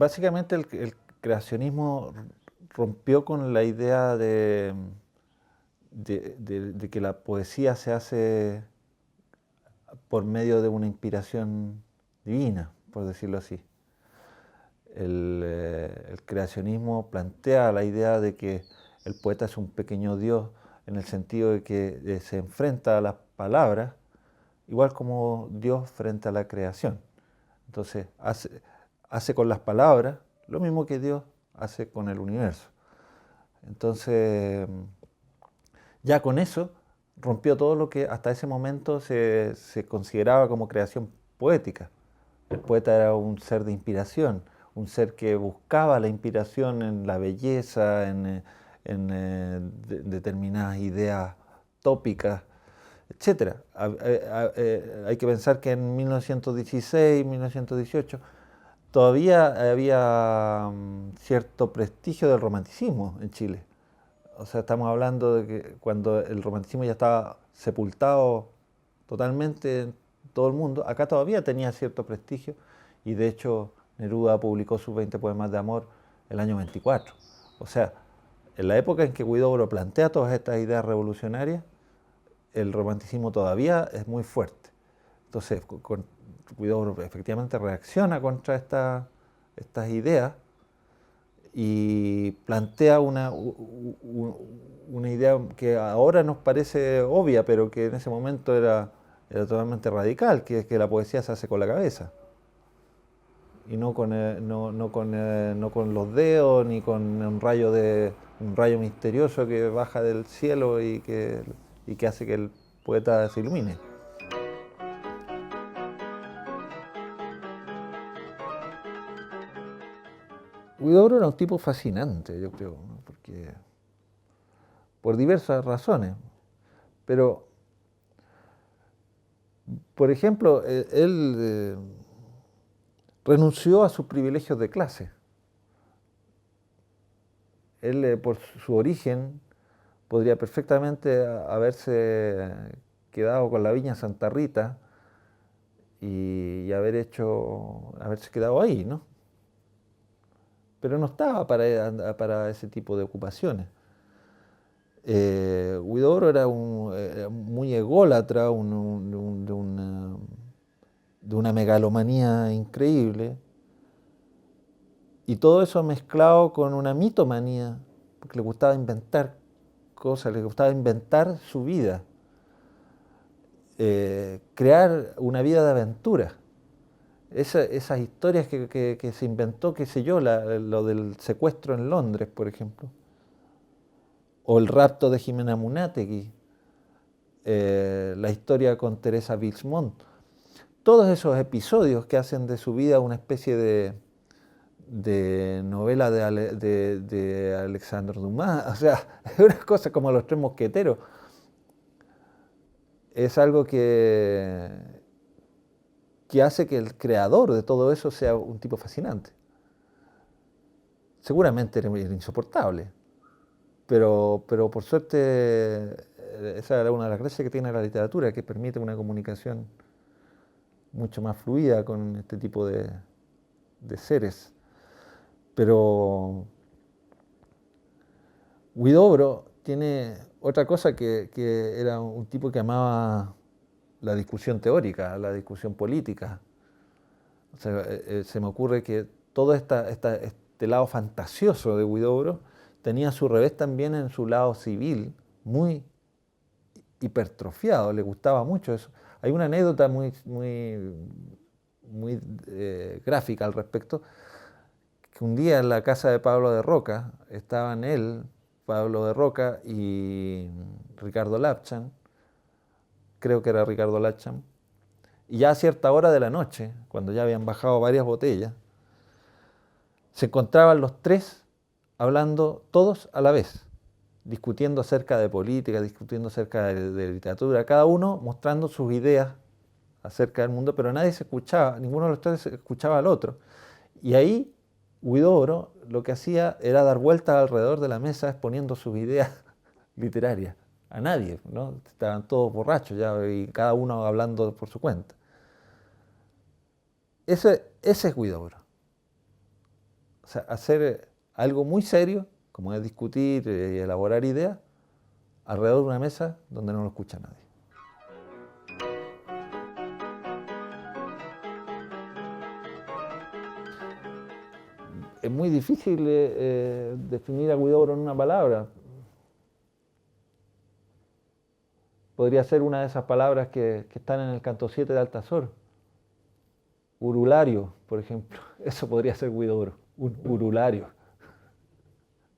básicamente el creacionismo rompió con la idea de que la poesía se hace por medio de una inspiración divina, por decirlo así. El creacionismo plantea la idea de que el poeta es un pequeño Dios en el sentido de que se enfrenta a las palabras igual como Dios frente a la creación. Entonces hace con las palabras lo mismo que Dios hace con el universo. Entonces ya con eso rompió todo lo que hasta ese momento se consideraba como creación poética. El poeta era un ser de inspiración, un ser que buscaba la inspiración en la belleza, determinadas ideas tópicas, etcétera. Hay que pensar que en 1916, 1918, todavía había cierto prestigio del romanticismo en Chile. O sea, estamos hablando de que cuando el romanticismo ya estaba sepultado totalmente en todo el mundo, acá todavía tenía cierto prestigio y de hecho Neruda publicó sus 20 poemas de amor el año 24. O sea, en la época en que Huidobro plantea todas estas ideas revolucionarias, el romanticismo todavía es muy fuerte. Entonces, Huidobro efectivamente reacciona contra estas ideas y plantea una idea que ahora nos parece obvia, pero que en ese momento era totalmente radical, que es que la poesía se hace con la cabeza y no con los dedos ni con un rayo misterioso que baja del cielo y que hace que el poeta se ilumine. Huidobro era un tipo fascinante, yo creo, ¿no? Porque por diversas razones, pero por ejemplo, él renunció a sus privilegios de clase. Él, por su origen, podría perfectamente haberse quedado con la viña Santa Rita y haberse quedado ahí, ¿no? Pero no estaba para ese tipo de ocupaciones. Huidobro era muy ególatra, de una megalomanía increíble, y todo eso mezclado con una mitomanía, porque le gustaba inventar cosas, le gustaba inventar su vida, crear una vida de aventura. Esas historias que se inventó, qué sé yo, lo del secuestro en Londres, por ejemplo, o el rapto de Jimena Munátegui, la historia con Teresa Bilsmont, todos esos episodios que hacen de su vida una especie de novela de Alexandre Dumas, o sea, es una cosa como Los Tres Mosqueteros, es algo que hace que el creador de todo eso sea un tipo fascinante. Seguramente era insoportable, pero por suerte esa era una de las gracias que tiene la literatura, que permite una comunicación mucho más fluida con este tipo de seres. Pero Huidobro tiene otra cosa que era un tipo que amaba la discusión teórica, la discusión política. O sea, se me ocurre que todo este lado fantasioso de Huidobro tenía su revés también en su lado civil, muy hipertrofiado, le gustaba mucho eso. Hay una anécdota muy gráfica al respecto, que un día en la casa de Pablo de Roca estaban él, Pablo de Roca y Ricardo Lapchan, creo que era Ricardo Lapchan, y ya a cierta hora de la noche, cuando ya habían bajado varias botellas, se encontraban los tres hablando todos a la vez, discutiendo acerca de política, discutiendo acerca de literatura, cada uno mostrando sus ideas acerca del mundo, pero nadie se escuchaba, ninguno de los tres escuchaba al otro. Y ahí Huidobro lo que hacía era dar vueltas alrededor de la mesa exponiendo sus ideas literarias. A nadie, ¿no? Estaban todos borrachos ya y cada uno hablando por su cuenta. Ese es Huidobro. sea, hacer algo muy serio, como es discutir y elaborar ideas, alrededor de una mesa donde no lo escucha nadie. Es muy difícil definir a Huidobro en una palabra. Podría ser una de esas palabras que están en el canto 7 de Altazor. Urulario, por ejemplo. Eso podría ser Huidobro, un urulario.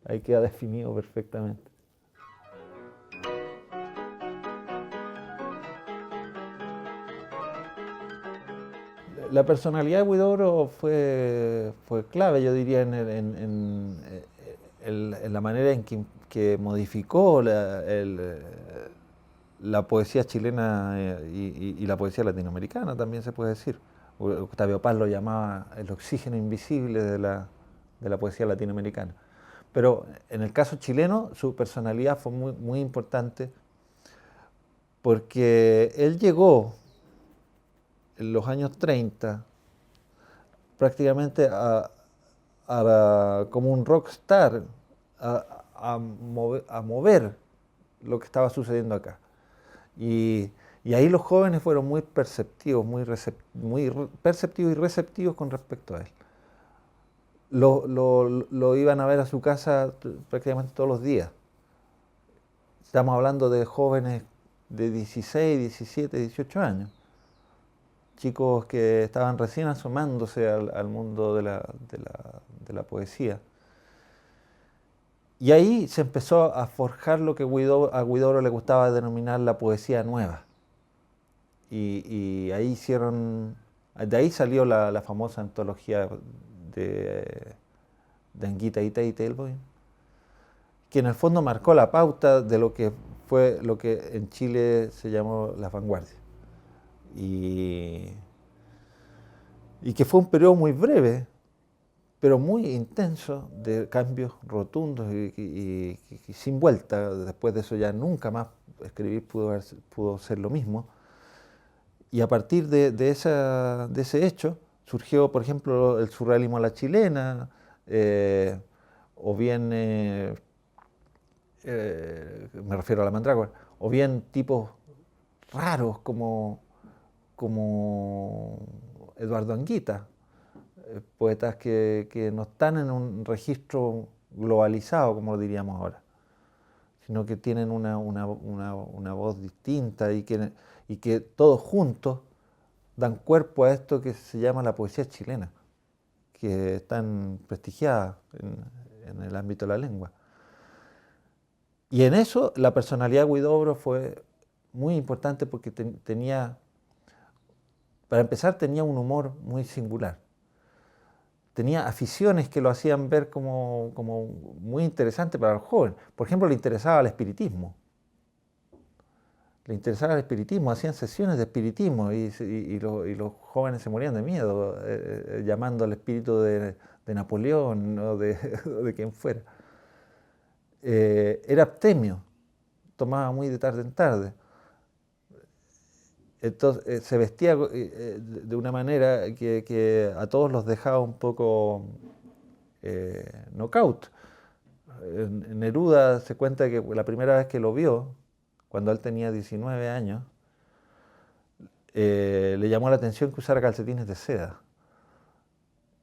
Ahí queda definido perfectamente. La personalidad de Huidobro fue clave, yo diría, en la manera en que modificó la poesía chilena y la poesía latinoamericana, también se puede decir. Octavio Paz lo llamaba el oxígeno invisible de la poesía latinoamericana. Pero en el caso chileno, su personalidad fue muy, muy importante porque él llegó en los años 30 prácticamente como un rockstar a mover lo que estaba sucediendo acá. Y ahí los jóvenes fueron muy perceptivos, muy perceptivos y receptivos con respecto a él. Lo iban a ver a su casa prácticamente todos los días. Estamos hablando de jóvenes de 16, 17, 18 años. Chicos que estaban recién asomándose al mundo de la poesía. Y ahí se empezó a forjar lo que a Huidobro le gustaba denominar la poesía nueva. Y ahí de ahí salió la famosa antología de Anguita, Ita y Telboy, que en el fondo marcó la pauta de lo que fue lo que en Chile se llamó la vanguardia. Y que fue un periodo muy breve, pero muy intenso, de cambios rotundos y sin vuelta. Después de eso ya nunca más escribir pudo ser lo mismo. Y a partir de ese hecho surgió, por ejemplo, el surrealismo a la chilena, o bien, me refiero a la mandrágora, o bien tipos raros como Eduardo Anguita, poetas que no están en un registro globalizado, como lo diríamos ahora, sino que tienen una voz distinta y que todos juntos dan cuerpo a esto que se llama la poesía chilena, que es tan prestigiada en el ámbito de la lengua. Y en eso la personalidad de Huidobro fue muy importante porque para empezar, tenía un humor muy singular. Tenía aficiones que lo hacían ver como muy interesante para los jóvenes. Por ejemplo, le interesaba el espiritismo. Hacían sesiones de espiritismo y los jóvenes se morían de miedo, llamando al espíritu de Napoleón o de quien fuera. Era abstemio, tomaba muy de tarde en tarde. Entonces se vestía de una manera que a todos los dejaba un poco knockout. Neruda se cuenta que la primera vez que lo vio, cuando él tenía 19 años, le llamó la atención que usara calcetines de seda.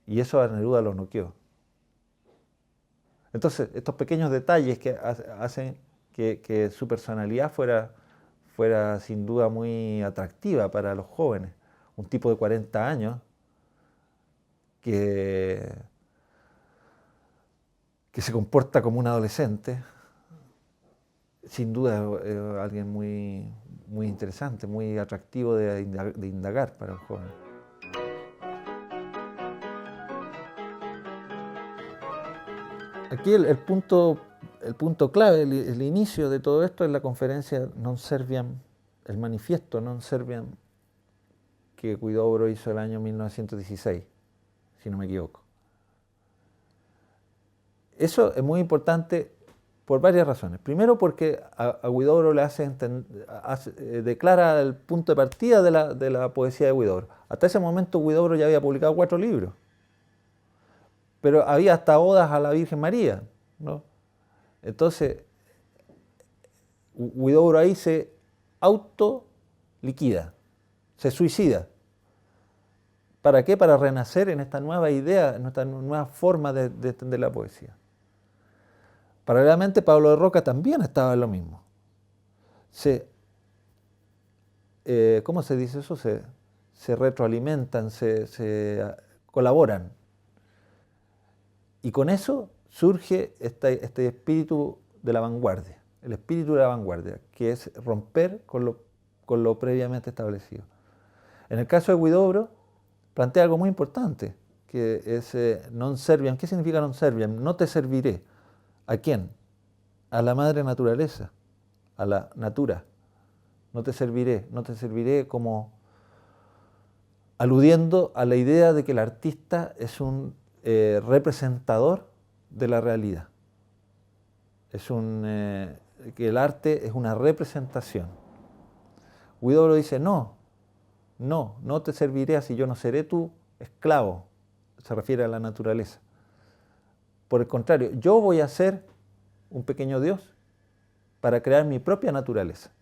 Y eso a Neruda lo noqueó. Entonces, estos pequeños detalles que hacen que su personalidad fuera sin duda muy atractiva para los jóvenes. Un tipo de 40 años que se comporta como un adolescente, sin duda es alguien muy, muy interesante, muy atractivo de indagar para un joven. Aquí el punto clave, el inicio de todo esto es la conferencia Non Serviam, el manifiesto Non Serviam que Huidobro hizo el año 1916, si no me equivoco. Eso es muy importante por varias razones. Primero porque a Huidobro le declara el punto de partida de la poesía de Huidobro. Hasta ese momento Huidobro ya había publicado 4 libros. pero había hasta odas a la Virgen María, ¿no? Entonces, Huidobro ahí se autoliquida, se suicida. ¿Para qué? Para renacer en esta nueva idea, en esta nueva forma de entender la poesía. Paralelamente, Pablo de Roca también estaba en lo mismo. ¿Cómo se dice eso? Se retroalimentan, se colaboran. Y con eso surge este espíritu de la vanguardia, el espíritu de la vanguardia, que es romper con lo previamente establecido. En el caso de Huidobro, plantea algo muy importante, que es non serviam. ¿Qué significa non serviam? No te serviré. ¿A quién? A la madre naturaleza, a la natura. No te serviré como aludiendo a la idea de que el artista es un representador de la realidad. Que el arte es una representación. Huidobro dice, no te serviré así, yo no seré tu esclavo. Se refiere a la naturaleza. Por el contrario, yo voy a ser un pequeño Dios para crear mi propia naturaleza,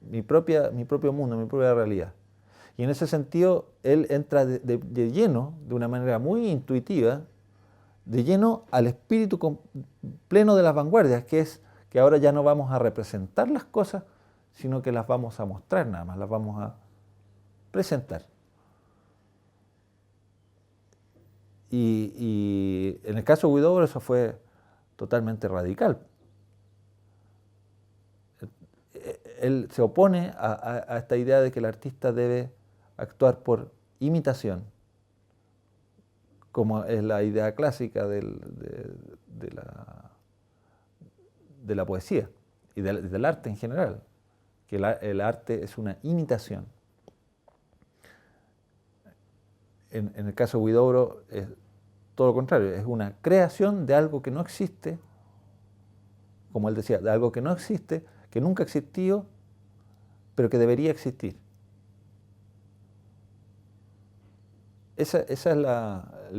mi propio mundo, mi propia realidad. Y en ese sentido, él entra de lleno, de una manera muy intuitiva, de lleno al espíritu pleno de las vanguardias, que es que ahora ya no vamos a representar las cosas, sino que las vamos a mostrar nada más, las vamos a presentar. Y en el caso de Huidobro eso fue totalmente radical. Él se opone a esta idea de que el artista debe actuar por imitación, como es la idea clásica de la poesía y del arte en general, que el arte es una imitación. En el caso de Huidobro es todo lo contrario, es una creación de algo que no existe, como él decía, de algo que no existe, que nunca existió, pero que debería existir. Ese es el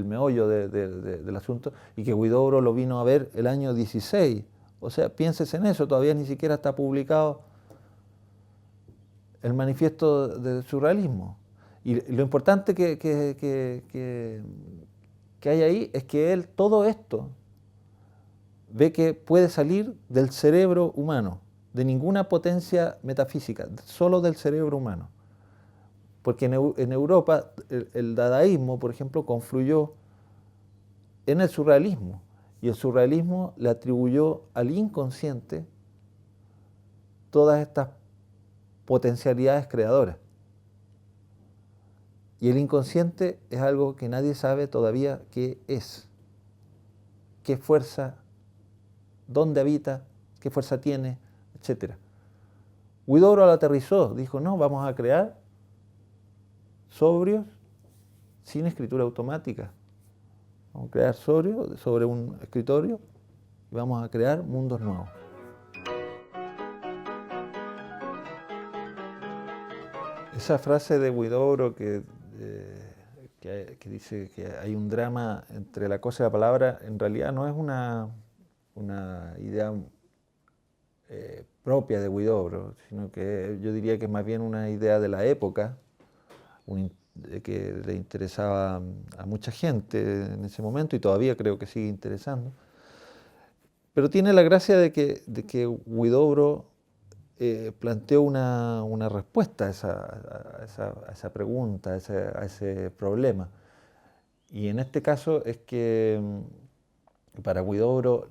meollo del asunto, y que Huidobro lo vino a ver el año 16. O sea, pienses en eso, todavía ni siquiera está publicado el manifiesto del surrealismo. Y lo importante que hay ahí es que él todo esto ve que puede salir del cerebro humano, de ninguna potencia metafísica, solo del cerebro humano. Porque en Europa el dadaísmo, por ejemplo, confluyó en el surrealismo, y el surrealismo le atribuyó al inconsciente todas estas potencialidades creadoras. Y el inconsciente es algo que nadie sabe todavía qué es, qué fuerza, dónde habita, qué fuerza tiene, etc. Huidobro lo aterrizó, dijo, no, vamos a crear sobrios sin escritura automática. Vamos a crear sobrios sobre un escritorio y vamos a crear mundos nuevos. Esa frase de Huidobro que dice que hay un drama entre la cosa y la palabra, en realidad no es una idea propia de Huidobro, sino que yo diría que es más bien una idea de la época, que le interesaba a mucha gente en ese momento y todavía creo que sigue interesando. Pero tiene la gracia de que Huidobro planteó una respuesta a esa pregunta, a ese problema. Y en este caso es que para Huidobro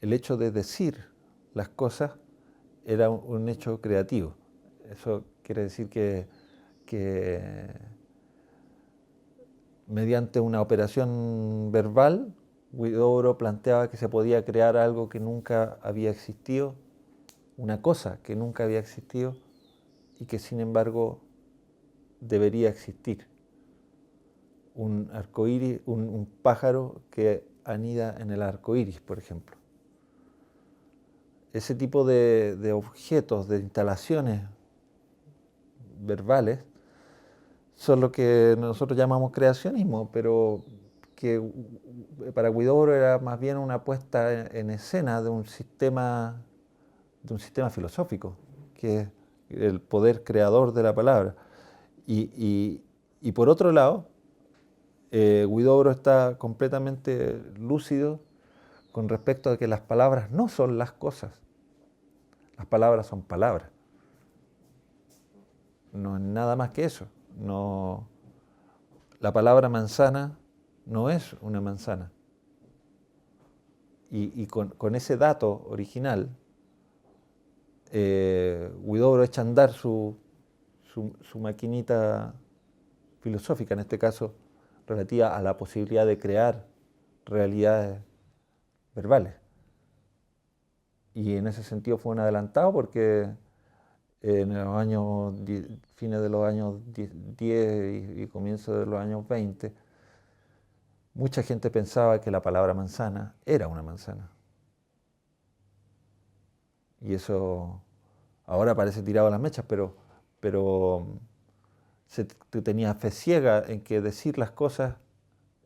el hecho de decir las cosas era un hecho creativo. Eso quiere decir que mediante una operación verbal, Huidobro planteaba que se podía crear algo que nunca había existido, una cosa que nunca había existido y que sin embargo debería existir. Un arcoíris, un pájaro que anida en el arco iris, por ejemplo. Ese tipo de objetos, de instalaciones verbales, son lo que nosotros llamamos creacionismo, pero que para Huidobro era más bien una puesta en escena de un sistema filosófico, que es el poder creador de la palabra. Y por otro lado, Huidobro está completamente lúcido con respecto a que las palabras no son las cosas, las palabras son palabras. No es nada más que eso. No, la palabra manzana no es una manzana. Y con ese dato original, Huidobro echa a andar su maquinita filosófica, en este caso relativa a la posibilidad de crear realidades verbales. Y en ese sentido fue un adelantado porque en los años, fines de los años 10 y comienzos de los años 20, mucha gente pensaba que la palabra manzana era una manzana. Y eso ahora parece tirado a las mechas, pero tú tenías fe ciega en que decir las cosas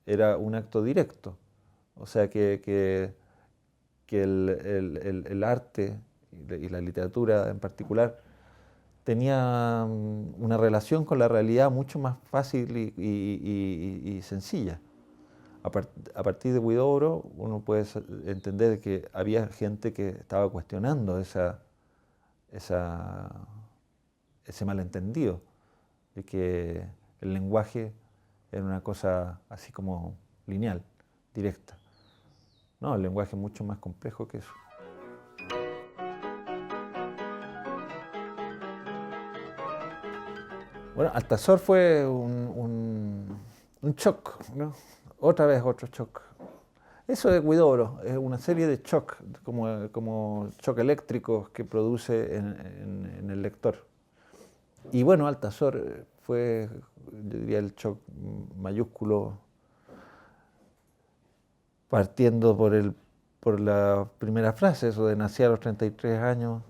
era un acto directo. O sea que el arte y la literatura en particular tenía una relación con la realidad mucho más fácil y sencilla. A partir de Huidobro uno puede entender que había gente que estaba cuestionando ese malentendido de que el lenguaje era una cosa así como lineal, directa. No, el lenguaje es mucho más complejo que eso. Bueno, Altazor fue un shock, ¿no? Otra vez otro shock. Eso de Huidobro es una serie de shock, como shock eléctricos que produce en el lector. Y bueno, Altazor fue, yo diría, el shock mayúsculo, partiendo por la primera frase, eso de nací a los 33 años.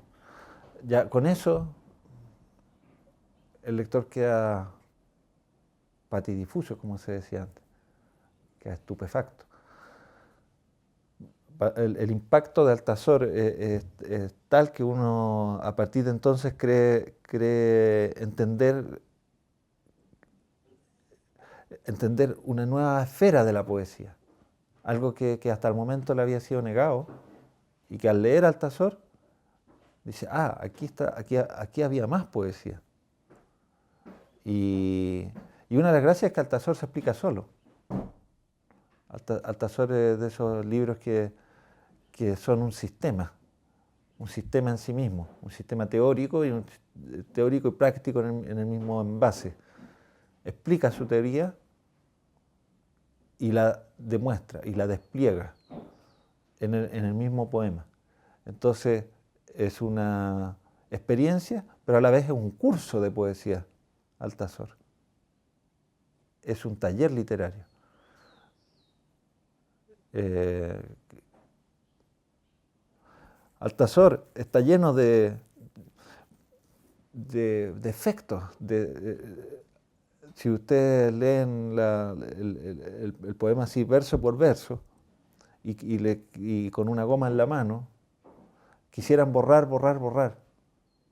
Ya con eso el lector queda patidifuso, como se decía antes, queda estupefacto. El impacto de Altazor es tal que uno a partir de entonces cree entender una nueva esfera de la poesía, algo que hasta el momento le había sido negado y que al leer Altazor dice, aquí había más poesía. Y una de las gracias es que Altazor se explica solo. Altazor es de esos libros que son un sistema en sí mismo, un sistema teórico teórico y práctico en el mismo envase. Explica su teoría y la demuestra y la despliega en el mismo poema. Entonces es una experiencia, pero a la vez es un curso de poesía, Altazor. Es un taller literario. Altazor está lleno de efectos. Si ustedes leen el poema así verso por verso y con una goma en la mano, quisieran borrar,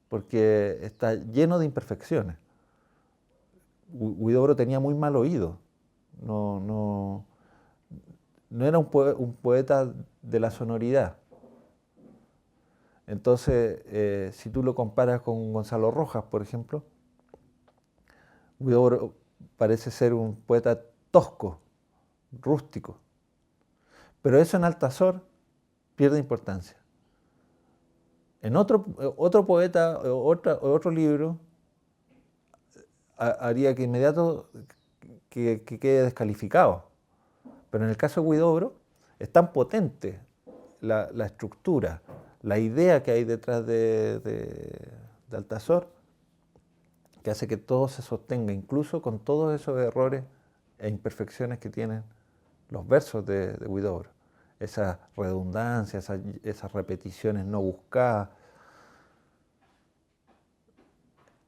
porque está lleno de imperfecciones. Huidobro tenía muy mal oído. No era un poeta de la sonoridad. Entonces, si tú lo comparas con Gonzalo Rojas, por ejemplo, Huidobro parece ser un poeta tosco, rústico. Pero eso en Altazor pierde importancia. En otro poeta, otro libro, haría que inmediato que quede descalificado. Pero en el caso de Huidobro es tan potente la estructura, la idea que hay detrás de Altazor, que hace que todo se sostenga, incluso con todos esos errores e imperfecciones que tienen los versos de Huidobro. Esa redundancia, esas repeticiones no buscadas.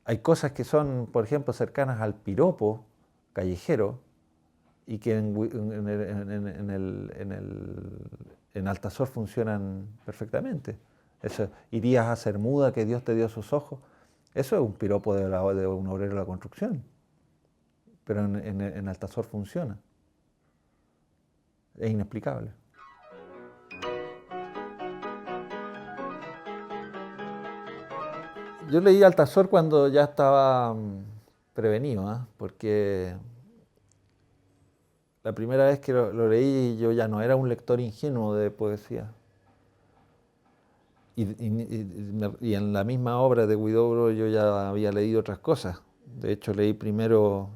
Hay cosas que son, por ejemplo, cercanas al piropo callejero y que en Altazor funcionan perfectamente. Eso, irías a ser muda que Dios te dio sus ojos. Eso es un piropo de un obrero de la construcción, pero en Altazor funciona. Es inexplicable. Yo leí Altazor cuando ya estaba prevenido, ¿eh? Porque la primera vez que lo leí yo ya no era un lector ingenuo de poesía. Y en la misma obra de Huidobro yo ya había leído otras cosas. De hecho leí primero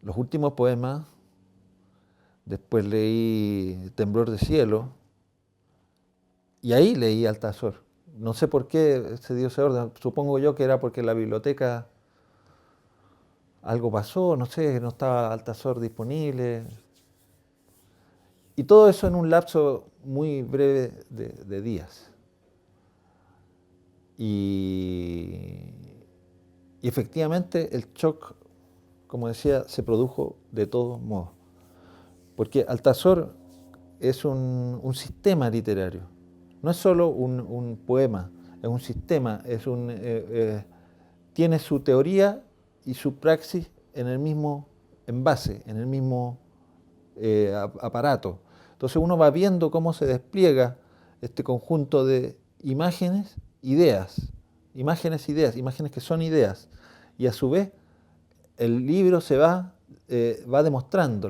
los últimos poemas, después leí Temblor de Cielo y ahí leí Altazor. No sé por qué se dio ese orden, supongo yo que era porque en la biblioteca algo pasó, no sé, no estaba Altazor disponible. Y todo eso en un lapso muy breve de días. Y, y efectivamente el shock, como decía, se produjo de todos modos. Porque Altazor es un sistema literario. No es solo un poema, es un sistema, tiene su teoría y su praxis en el mismo envase, en el mismo aparato. Entonces uno va viendo cómo se despliega este conjunto de imágenes, ideas, imágenes que son ideas. Y a su vez el libro va demostrando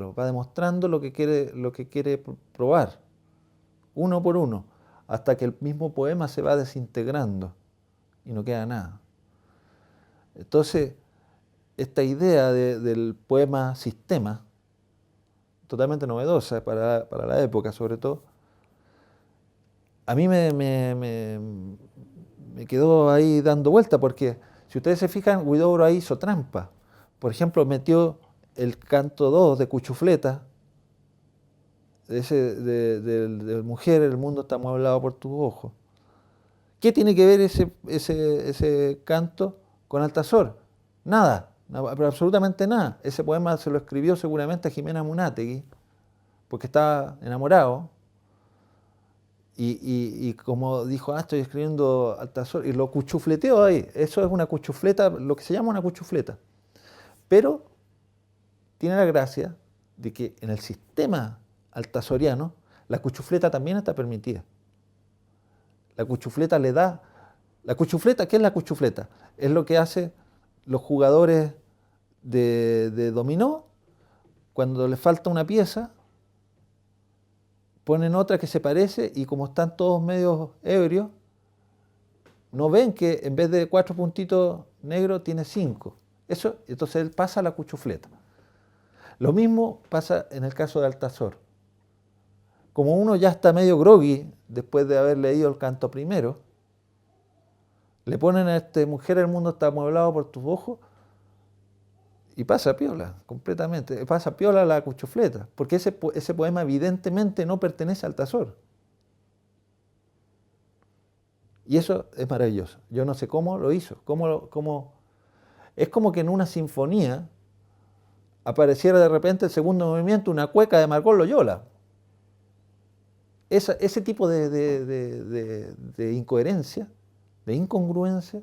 lo que quiere probar, uno por uno, hasta que el mismo poema se va desintegrando y no queda nada. Entonces, esta idea del poema sistema, totalmente novedosa para la época sobre todo, a mí me quedó ahí dando vuelta, porque si ustedes se fijan, Huidobro ahí hizo trampa. Por ejemplo, metió el canto 2 de Cuchufleta, de mujer, el mundo está amueblado por tus ojos. ¿Qué tiene que ver ese canto con Altazor? Nada, pero absolutamente nada. Ese poema se lo escribió seguramente a Jimena Munátegui, porque estaba enamorado. Y como dijo, estoy escribiendo Altazor, y lo cuchufleteó ahí. Eso es una cuchufleta, lo que se llama una cuchufleta. Pero tiene la gracia de que en el sistema altazoriano la cuchufleta también está permitida. La cuchufleta le da... La cuchufleta, ¿qué es la cuchufleta? Es lo que hacen los jugadores de dominó cuando les falta una pieza, ponen otra que se parece y como están todos medio ebrios, no ven que en vez de 4 puntitos negros tiene 5. Eso, entonces él pasa la cuchufleta. Lo mismo pasa en el caso de Altazor. Como uno ya está medio groggy después de haber leído el canto primero, le ponen a mujer, el mundo está amueblado por tus ojos, y pasa piola, completamente. Pasa piola la cuchufleta, porque ese poema evidentemente no pertenece al Altazor. Y eso es maravilloso. Yo no sé cómo lo hizo. Es como que en una sinfonía apareciera de repente el segundo movimiento, una cueca de Margot Loyola. Ese tipo de incoherencia, de incongruencia,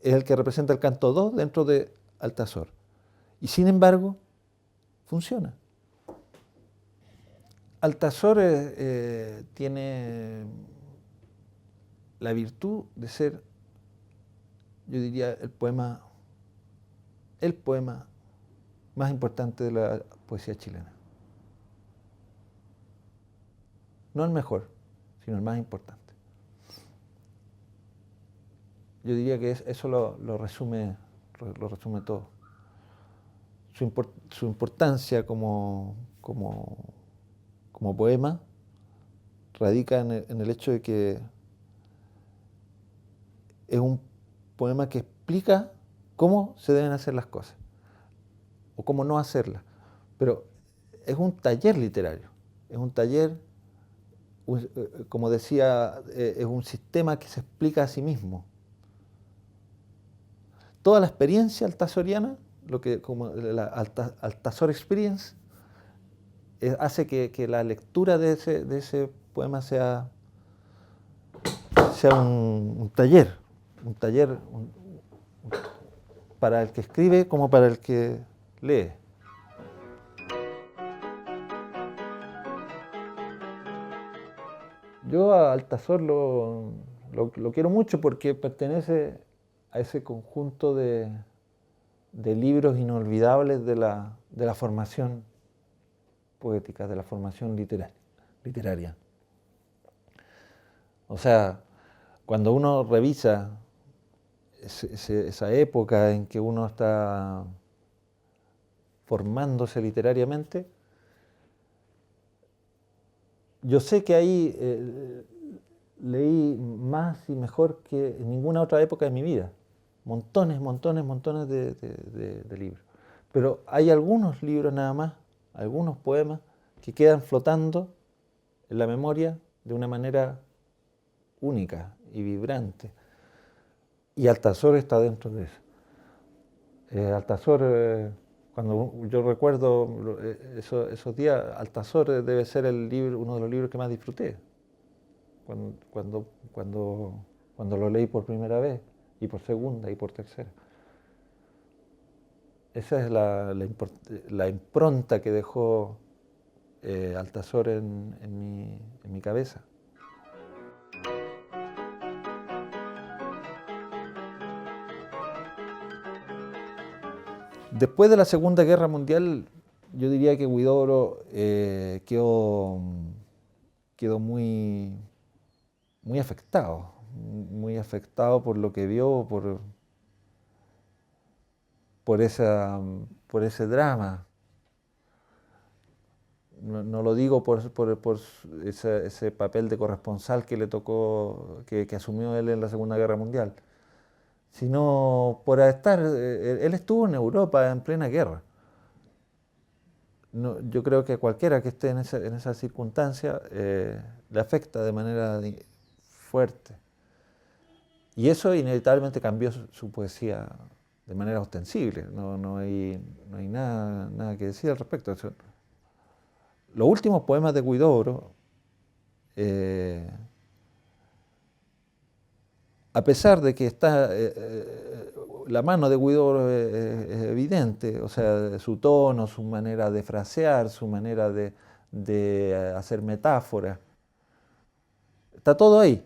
es el que representa el canto 2 dentro de Altazor. Y sin embargo, funciona. Altazor tiene la virtud de ser, yo diría, el poema más importante de la poesía chilena. No el mejor, sino el más importante. Yo diría que eso lo resume todo. Su importancia como poema radica en el hecho de que es un poema que explica cómo se deben hacer las cosas o cómo no hacerlas. Pero es un taller literario, es un taller, como decía, es un sistema que se explica a sí mismo. toda la experiencia altazoriana, lo que como la Altazor Experience, hace que la lectura de ese poema sea un taller para el que escribe como para el que lee. Yo a Altazor lo quiero mucho porque pertenece a ese conjunto de libros inolvidables de la formación poética, de la formación literaria. O sea, cuando uno revisa esa época en que uno está formándose literariamente, yo sé que ahí leí más y mejor que en ninguna otra época de mi vida. Montones de libros. Pero hay algunos libros nada más, algunos poemas, que quedan flotando en la memoria de una manera única y vibrante. Y Altazor está dentro de eso. Altazor, cuando yo recuerdo esos días, Altazor debe ser uno de los libros que más disfruté. Cuando lo leí por primera vez, y por segunda, y por tercera. Esa es la impronta que dejó Altazor en mi cabeza. Después de la Segunda Guerra Mundial, yo diría que Huidobro quedó muy afectado por lo que vio, por ese drama. No lo digo por ese papel de corresponsal que le tocó, que asumió él en la Segunda Guerra Mundial, sino por estar, él estuvo en Europa en plena guerra. Yo creo que cualquiera que esté en esa circunstancia le afecta de manera fuerte. Y eso inevitablemente cambió su poesía de manera ostensible. No hay nada que decir al respecto. Los últimos poemas de Huidobro, a pesar de que está la mano de Huidobro es evidente, o sea, su tono, su manera de frasear, su manera de hacer metáforas, está todo ahí.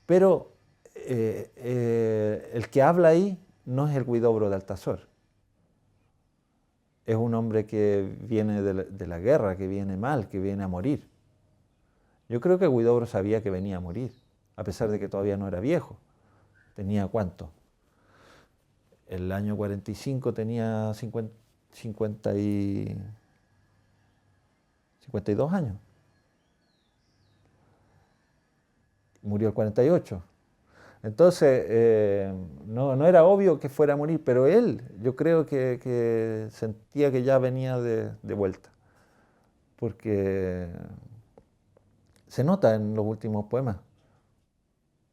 Pero el que habla ahí no es el Huidobro de Altazor. Es un hombre que viene de la guerra, que viene mal, que viene a morir. Yo creo que Huidobro sabía que venía a morir, a pesar de que todavía no era viejo. ¿Tenía cuánto? El año 45 tenía 52 años. Murió el 48. Entonces, no era obvio que fuera a morir, pero él, yo creo que sentía que ya venía de vuelta. Porque se nota en los últimos poemas,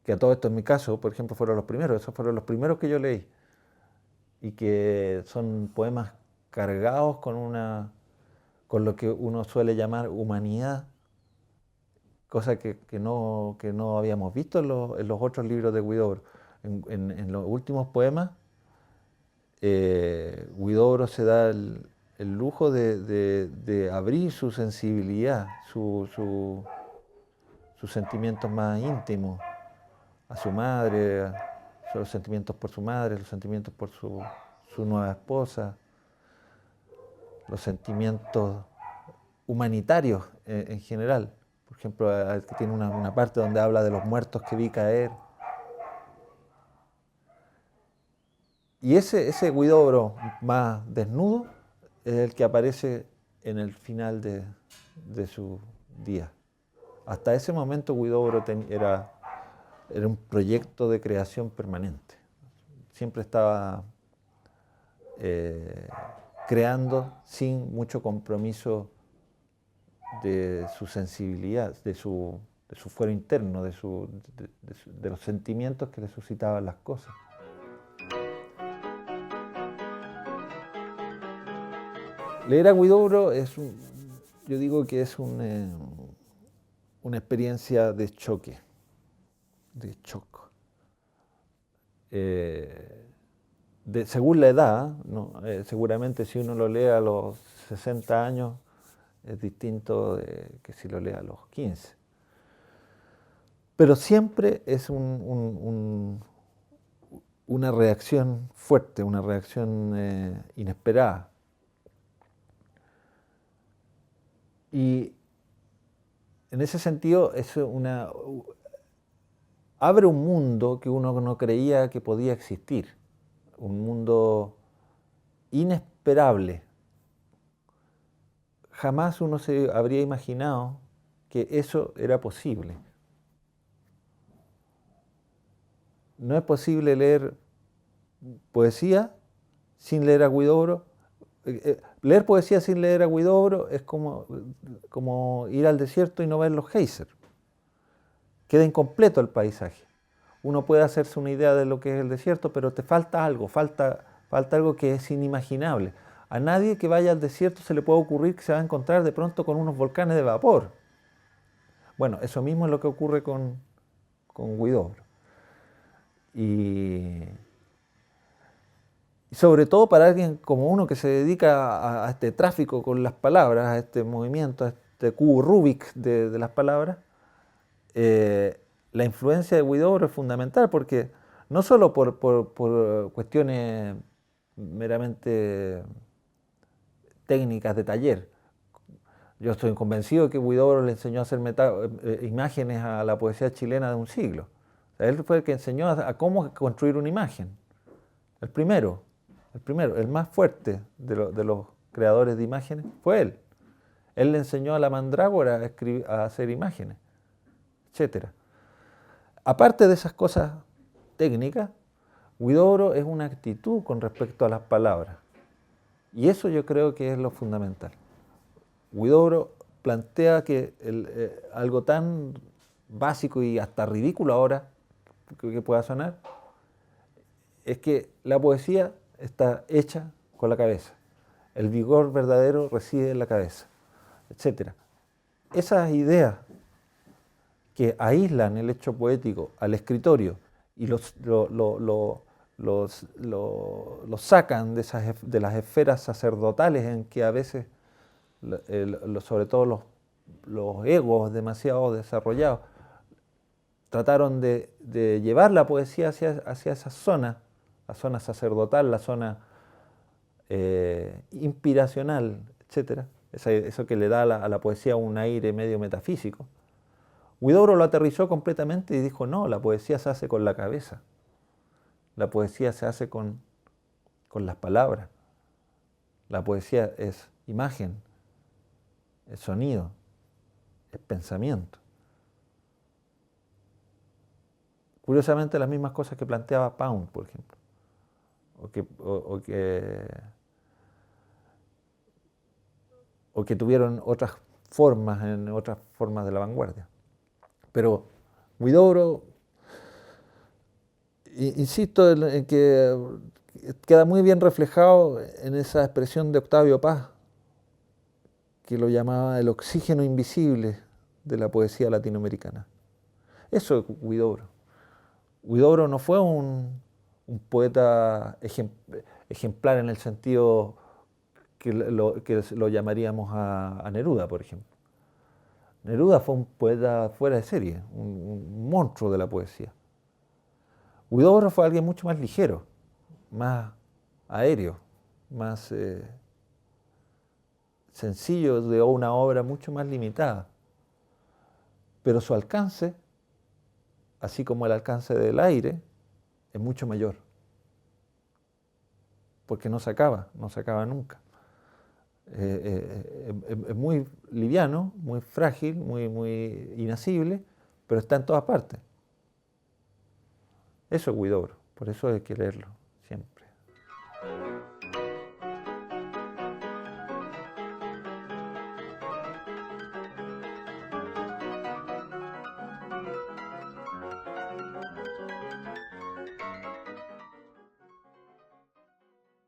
que a todo esto en mi caso, por ejemplo, fueron los primeros, esos fueron los primeros que yo leí, y que son poemas cargados con lo que uno suele llamar humanidad, cosa que no habíamos visto en los otros libros de Huidobro. En los últimos poemas, Huidobro se da el lujo de abrir su sensibilidad, sus sentimientos más íntimos a su madre, los sentimientos por su madre, los sentimientos por su nueva esposa, los sentimientos humanitarios en general. Por ejemplo, tiene una parte donde habla de los muertos que vi caer. Y ese Huidobro más desnudo es el que aparece en el final de su día. Hasta ese momento Huidobro era un proyecto de creación permanente. Siempre estaba creando sin mucho compromiso de su sensibilidad, de su fuero interno, de los sentimientos que le suscitaban las cosas. Leer a Huidobro yo digo que es una experiencia de choque, de shock. Según la edad, ¿no? Seguramente si uno lo lee a los 60 años es distinto que si lo lee a los 15. Pero siempre es una reacción fuerte, una reacción inesperada. Y en ese sentido abre un mundo que uno no creía que podía existir, un mundo inesperable. Jamás uno se habría imaginado que eso era posible. No es posible leer poesía sin leer a Huidobro. Leer poesía sin leer a Huidobro es como ir al desierto y no ver los geysers. Queda incompleto el paisaje. Uno puede hacerse una idea de lo que es el desierto, pero te falta algo, falta algo que es inimaginable. A nadie que vaya al desierto se le puede ocurrir que se va a encontrar de pronto con unos volcanes de vapor. Bueno, eso mismo es lo que ocurre con Huidobro. Y sobre todo para alguien como uno que se dedica a este tráfico con las palabras, a este movimiento, a este cubo Rubik de las palabras, la influencia de Huidobro es fundamental porque no solo por cuestiones meramente técnicas de taller. Yo estoy convencido de que Huidobro le enseñó a hacer imágenes a la poesía chilena de un siglo. O sea, él fue el que enseñó a cómo construir una imagen. El primero, el más fuerte de los creadores de imágenes fue él. Él le enseñó a la mandrágora a hacer imágenes, etc. Aparte de esas cosas técnicas, Huidobro es una actitud con respecto a las palabras. Y eso yo creo que es lo fundamental. Huidobro plantea que algo tan básico y hasta ridículo ahora que pueda sonar, es que la poesía está hecha con la cabeza. El vigor verdadero reside en la cabeza, etc. Esas ideas que aíslan el hecho poético al escritorio y lo sacan de las esferas sacerdotales en que a veces, sobre todo los egos demasiado desarrollados, trataron de llevar la poesía hacia esa zona, la zona sacerdotal, la zona inspiracional, etc. Eso que le da a la poesía un aire medio metafísico. Huidobro lo aterrizó completamente y dijo, no, la poesía se hace con la cabeza. La poesía se hace con las palabras. La poesía es imagen, es sonido, es pensamiento. Curiosamente, las mismas cosas que planteaba Pound, por ejemplo, o que tuvieron otras formas en otras formas de la vanguardia. Pero Huidobro, insisto en que queda muy bien reflejado en esa expresión de Octavio Paz, que lo llamaba el oxígeno invisible de la poesía latinoamericana. Eso es Huidobro. Huidobro no fue un poeta ejemplar en el sentido que lo llamaríamos a Neruda, por ejemplo. Neruda fue un poeta fuera de serie, un monstruo de la poesía. Huidobro fue alguien mucho más ligero, más aéreo, más sencillo, de una obra mucho más limitada. Pero su alcance, así como el alcance del aire, es mucho mayor. Porque no se acaba nunca. Es muy liviano, muy frágil, muy inacible, pero está en todas partes. Eso es Huidobro, por eso hay que leerlo.